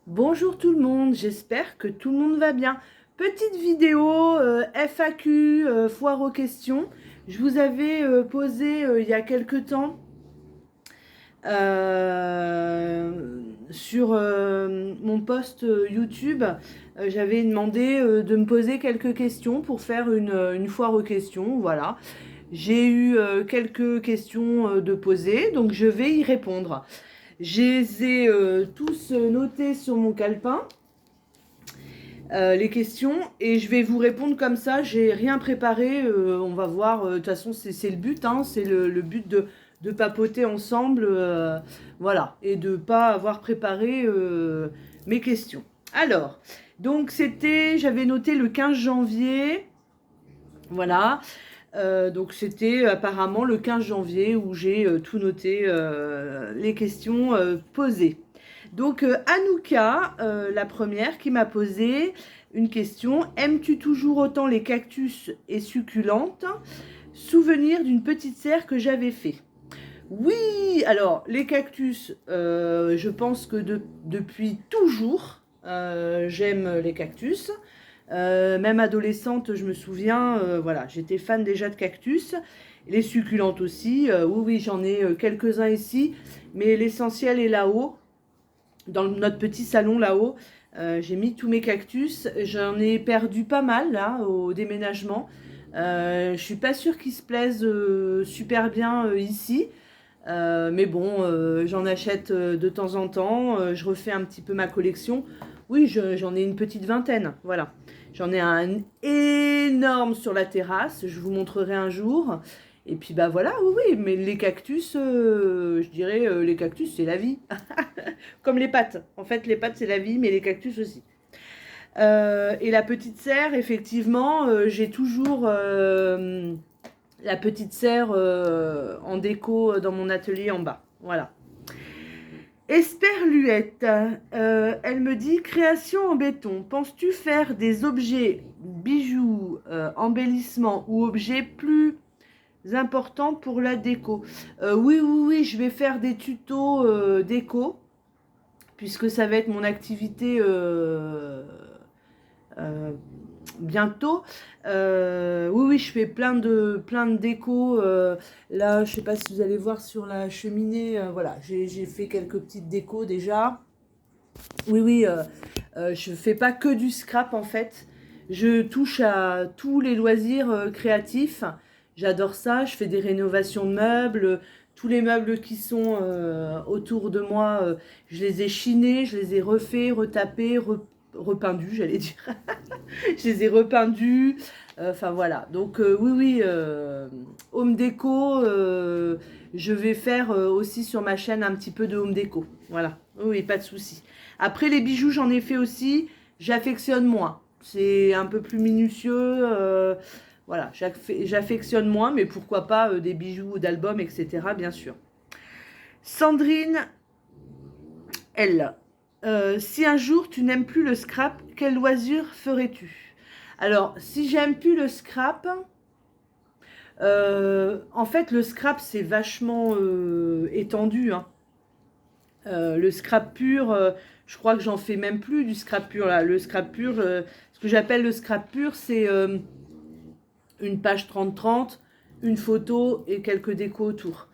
Bonjour tout le monde, j'espère que tout le monde va bien. Petite vidéo FAQ, foire aux questions. Je vous avais posé il y a quelque temps sur mon post YouTube, j'avais demandé de me poser quelques questions pour faire une foire aux questions. Voilà, j'ai eu quelques questions de poser, donc je vais y répondre. Je les ai tous notés sur mon calepin, les questions, et je vais vous répondre comme ça. J'ai rien préparé, on va voir. De toute façon, c'est le but, hein, c'est le but de papoter ensemble, voilà, et de pas avoir préparé mes questions. Alors, donc j'avais noté le 15 janvier, voilà. Donc c'était apparemment le 15 janvier où j'ai tout noté, les questions posées. Donc Anouka, la première, qui m'a posé une question. Aimes-tu toujours autant les cactus et succulentes? Souvenir d'une petite serre que j'avais fait. Oui, alors les cactus, je pense que depuis toujours, j'aime les cactus. Même adolescente, je me souviens, voilà, j'étais fan déjà de cactus. Les succulentes aussi, oui, oui, j'en ai quelques-uns ici, mais l'essentiel est là-haut, dans notre petit salon là-haut. J'ai mis tous mes cactus, j'en ai perdu pas mal là au déménagement. Je suis pas sûre qu'ils se plaisent super bien ici. Mais bon, j'en achète de temps en temps, je refais un petit peu ma collection. Oui, j'en ai une petite vingtaine, voilà. J'en ai un énorme sur la terrasse, je vous montrerai un jour. Et puis bah voilà, oui, oui, mais les cactus, je dirais, les cactus, c'est la vie. Comme les pâtes. En fait, les pâtes, c'est la vie, mais les cactus aussi. Et la petite serre, effectivement, j'ai toujours la petite serre en déco dans mon atelier en bas. Voilà. Esperluette, elle me dit création en béton. Penses-tu faire des objets, bijoux, embellissements ou objets plus importants pour la déco? Oui, oui, oui, je vais faire des tutos déco puisque ça va être mon activité euh, bientôt. Oui, oui, je fais plein de déco. Là, je sais pas si vous allez voir sur la cheminée. Voilà, j'ai fait quelques petites décos déjà. Oui, oui, je fais pas que du scrap en fait. Je touche à tous les loisirs créatifs. J'adore ça. Je fais des rénovations de meubles. Tous les meubles qui sont autour de moi, je les ai chinés, je les ai refaits, retapés, rependus, j'allais dire. Je les ai rependus. Enfin voilà. Donc oui, oui, home déco. Je vais faire aussi sur ma chaîne un petit peu de home déco. Voilà. Oui, oui, pas de souci. Après les bijoux, j'en ai fait aussi. J'affectionne moins. C'est un peu plus minutieux. Voilà, j'affectionne moins, mais pourquoi pas des bijoux d'album, etc. Bien sûr. Sandrine, elle. Si un jour tu n'aimes plus le scrap, quel loisir ferais-tu? Alors, si j'aime plus le scrap, en fait, le scrap, c'est vachement étendu, hein. Le scrap pur, je crois que j'en fais même plus du scrap pur là. Le scrap pur, ce que j'appelle le scrap pur, c'est une page 30-30, une photo et quelques décos autour.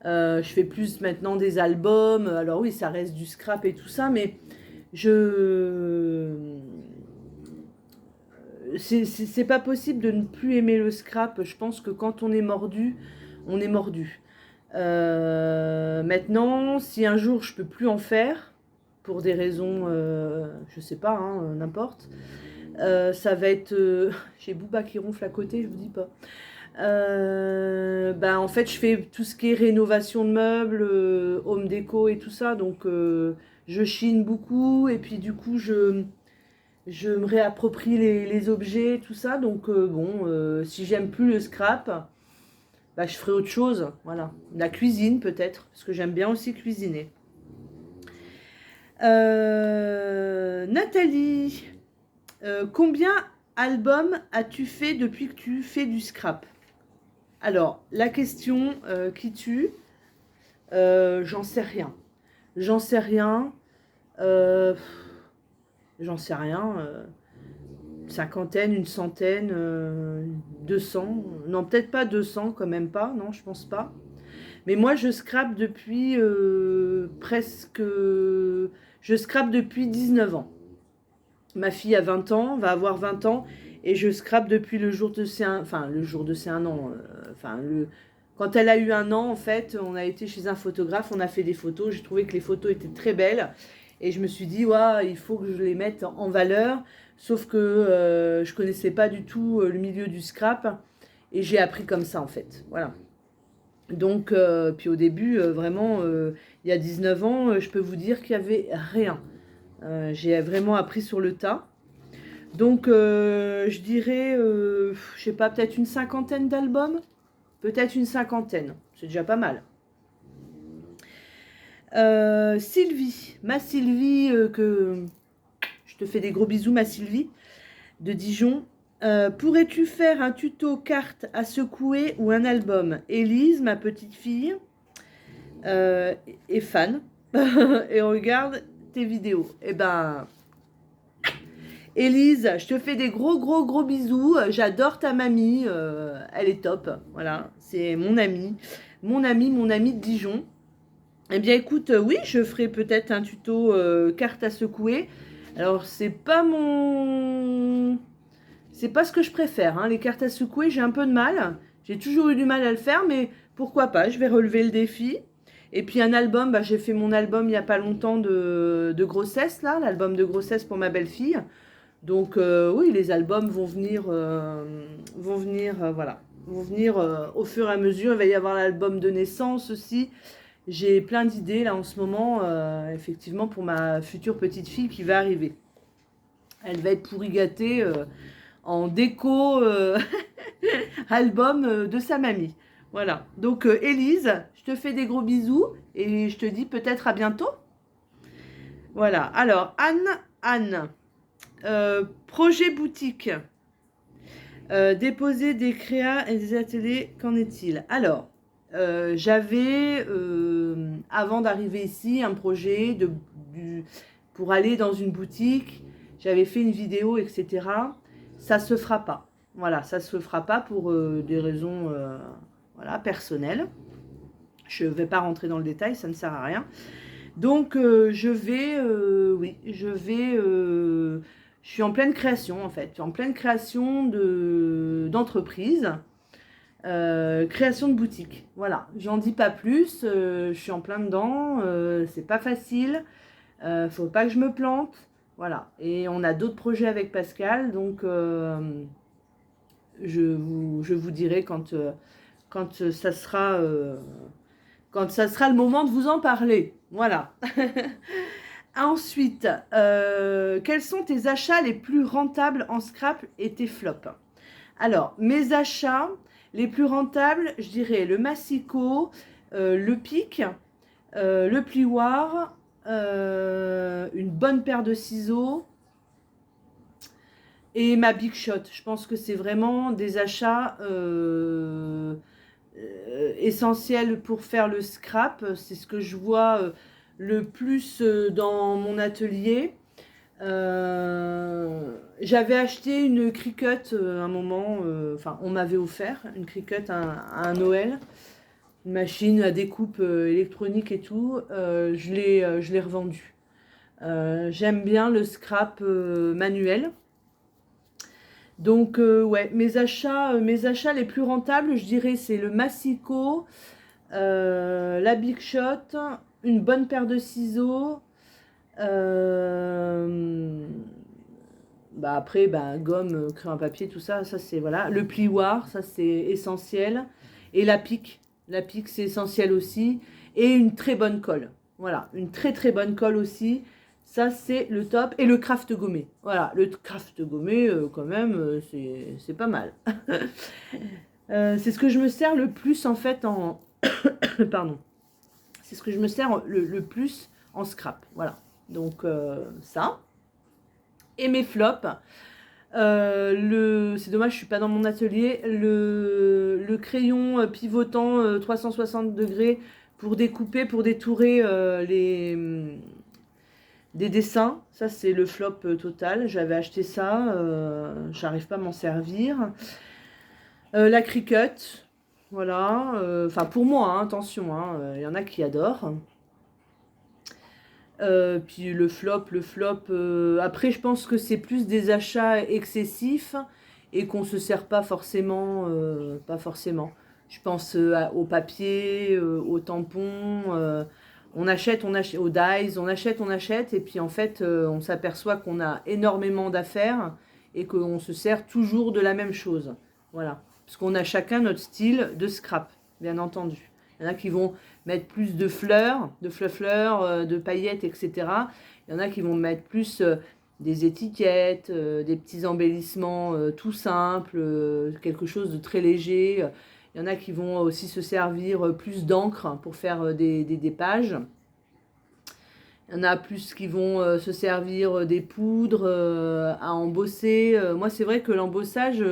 Je fais plus maintenant des albums. Alors oui, ça reste du scrap et tout ça, mais je c'est pas possible de ne plus aimer le scrap. Je pense que quand on est mordu, on est mordu. Maintenant, si un jour je peux plus en faire, pour des raisons, je sais pas, hein, n'importe, ça va être... j'ai Booba qui ronfle à côté, je vous dis pas. Bah, en fait, je fais tout ce qui est rénovation de meubles, home déco et tout ça. Donc, je chine beaucoup et puis du coup, je me réapproprie les objets, tout ça. Donc, bon, si j'aime plus le scrap, bah, je ferai autre chose. Voilà. La cuisine, peut-être, parce que j'aime bien aussi cuisiner. Nathalie, combien albums as-tu fait depuis que tu fais du scrap? Alors, la question qui tue, j'en sais rien. J'en sais rien. Euh, j'en sais rien, cinquantaine, une centaine, 200, non peut-être pas 200 quand même pas, non je pense pas. Mais moi je scrape depuis je scrape depuis 19 ans. Ma fille a 20 ans, va avoir 20 ans, et je scrape depuis le jour de ses enfin le jour de ses 1 an, quand elle a eu 1 an, en fait, on a été chez un photographe, on a fait des photos, j'ai trouvé que les photos étaient très belles, et je me suis dit, ouais, il faut que je les mette en valeur, sauf que je connaissais pas du tout le milieu du scrap, et j'ai appris comme ça, en fait, voilà. Donc, puis au début, vraiment, il y a 19 ans, je peux vous dire qu'il y avait rien. J'ai vraiment appris sur le tas. Donc, je dirais, je sais pas, peut-être une cinquantaine d'albums. Peut-être une cinquantaine. C'est déjà pas mal. Sylvie. Ma Sylvie, que je te fais des gros bisous, ma Sylvie, de Dijon. Pourrais-tu faire un tuto carte à secouer ou un album? Élise, ma petite fille, est fan et regarde tes vidéos. Eh ben, Élise, je te fais des gros bisous. J'adore ta mamie. Elle est top. Voilà, c'est mon amie de Dijon. Eh bien, écoute, oui, je ferai peut-être un tuto carte à secouer. Alors, c'est pas ce que je préfère, hein. Les cartes à secouer, j'ai un peu de mal. J'ai toujours eu du mal à le faire, mais pourquoi pas, je vais relever le défi. Et puis un album, j'ai fait mon album il n'y a pas longtemps de grossesse, là, l'album de grossesse pour ma belle-fille. Donc oui, les albums vont venir, voilà, vont venir au fur et à mesure. Il va y avoir l'album de naissance aussi. J'ai plein d'idées là en ce moment, effectivement, pour ma future petite fille qui va arriver. Elle va être pourri gâtée en déco album de sa mamie. Voilà. Donc Élise, je te fais des gros bisous et je te dis peut-être à bientôt. Voilà. Alors Anne. Projet boutique. Déposer des créas et des ateliers, qu'en est-il? Alors, j'avais, avant d'arriver ici, un projet pour aller dans une boutique. J'avais fait une vidéo, etc. Ça se fera pas. Voilà, ça se fera pas pour des raisons voilà, personnelles. Je vais pas rentrer dans le détail, ça ne sert à rien. Donc, je suis en pleine création, en fait. Je suis en pleine création d'entreprise, création de boutique. Voilà, j'en dis pas plus. Je suis en plein dedans. C'est pas facile. Faut pas que je me plante. Voilà. Et on a d'autres projets avec Pascal. Donc, je vous dirai quand ça sera le moment de vous en parler. Voilà. Ensuite, quels sont tes achats les plus rentables en scrap et tes flops? Alors, mes achats les plus rentables, je dirais le massicot, le pic, le plioir, une bonne paire de ciseaux et ma Big Shot. Je pense que c'est vraiment des achats essentiels pour faire le scrap. C'est ce que je vois le plus dans mon atelier. J'avais acheté une Cricut un moment, enfin on m'avait offert une Cricut à un Noël, une machine à découpe électronique et tout. Je l'ai revendue. J'aime bien le scrap manuel. Donc ouais, mes achats les plus rentables, je dirais, c'est le massicot, la Big Shot, une bonne paire de ciseaux. Après, gomme, crayon à papier, tout ça, c'est voilà. Le plioir, ça c'est essentiel. Et la pique c'est essentiel aussi. Et une très bonne colle. Voilà, une très bonne colle aussi. Ça c'est le top. Et le craft gommé. Voilà, le craft gommé, quand même, c'est pas mal. C'est ce que je me sers le plus en fait en... Pardon. C'est ce que je me sers le plus en scrap. Voilà. Donc ça. Et mes flops. C'est dommage, je suis pas dans mon atelier. Le crayon pivotant 360 degrés pour découper, pour détourer Des dessins, ça c'est le flop total. J'avais acheté ça, j'arrive pas à m'en servir. La Cricut, voilà. Enfin pour moi, hein, attention, hein, y en a qui adorent. Puis le flop, après je pense que c'est plus des achats excessifs et qu'on se sert pas forcément, pas forcément. Je pense au papier, aux tampons, on achète, aux dies, on achète, et puis en fait on s'aperçoit qu'on a énormément d'affaires et qu'on se sert toujours de la même chose. Voilà. Parce qu'on a chacun notre style de scrap, bien entendu. Il y en a qui vont mettre plus de fleurs, de paillettes, etc. Il y en a qui vont mettre plus des étiquettes, des petits embellissements tout simples, quelque chose de très léger. Il y en a qui vont aussi se servir plus d'encre pour faire des pages. Il y en a plus qui vont se servir des poudres à embosser. Moi, c'est vrai que l'embossage,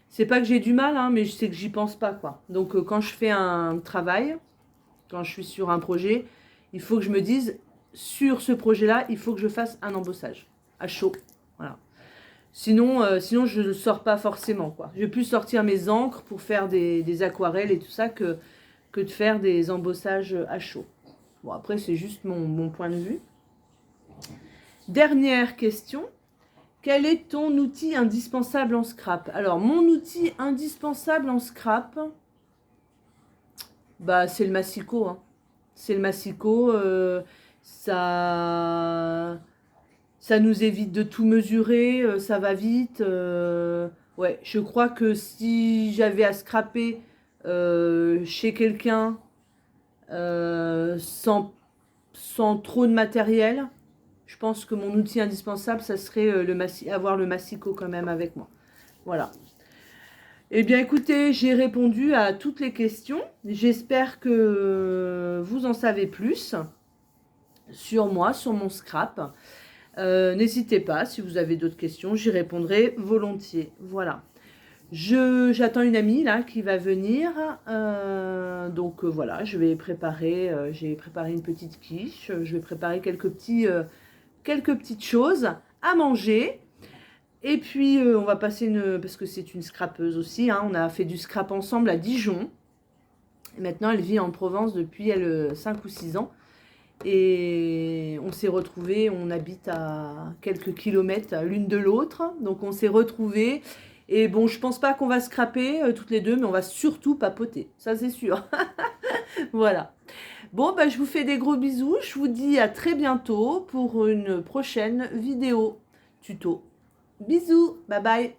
c'est pas que j'ai du mal, hein, mais je sais que j'y pense pas, quoi. Donc, quand je fais un travail, quand je suis sur un projet, il faut que je me dise, sur ce projet-là, il faut que je fasse un embossage à chaud. Voilà. Sinon je ne le sors pas forcément, quoi. Je vais plus sortir mes encres pour faire des aquarelles et tout ça que de faire des embossages à chaud. Bon, après, c'est juste mon point de vue. Dernière question. Quel est ton outil indispensable en scrap? Alors, mon outil indispensable en scrap, bah, c'est le massicot, hein. C'est le massicot. Ça nous évite de tout mesurer, ça va vite. Ouais, je crois que si j'avais à scraper chez quelqu'un sans trop de matériel, je pense que mon outil indispensable, ça serait avoir le massicot quand même avec moi. Voilà. Eh bien, écoutez, j'ai répondu à toutes les questions. J'espère que vous en savez plus sur moi, sur mon scrap. N'hésitez pas, si vous avez d'autres questions, j'y répondrai volontiers. Voilà. J'attends une amie là qui va venir. Donc voilà, je vais préparer. J'ai préparé une petite quiche. Je vais préparer quelques petites choses à manger. Et puis on va passer parce que c'est une scrapeuse aussi. Hein, on a fait du scrap ensemble à Dijon. Et maintenant, elle vit en Provence depuis 5 ou 6 ans. Et on s'est retrouvés, on habite à quelques kilomètres l'une de l'autre. Donc on s'est retrouvés. Et bon, je pense pas qu'on va scraper toutes les deux, mais on va surtout papoter. Ça, c'est sûr. Voilà. Bon, bah, je vous fais des gros bisous. Je vous dis à très bientôt pour une prochaine vidéo tuto. Bisous. Bye bye.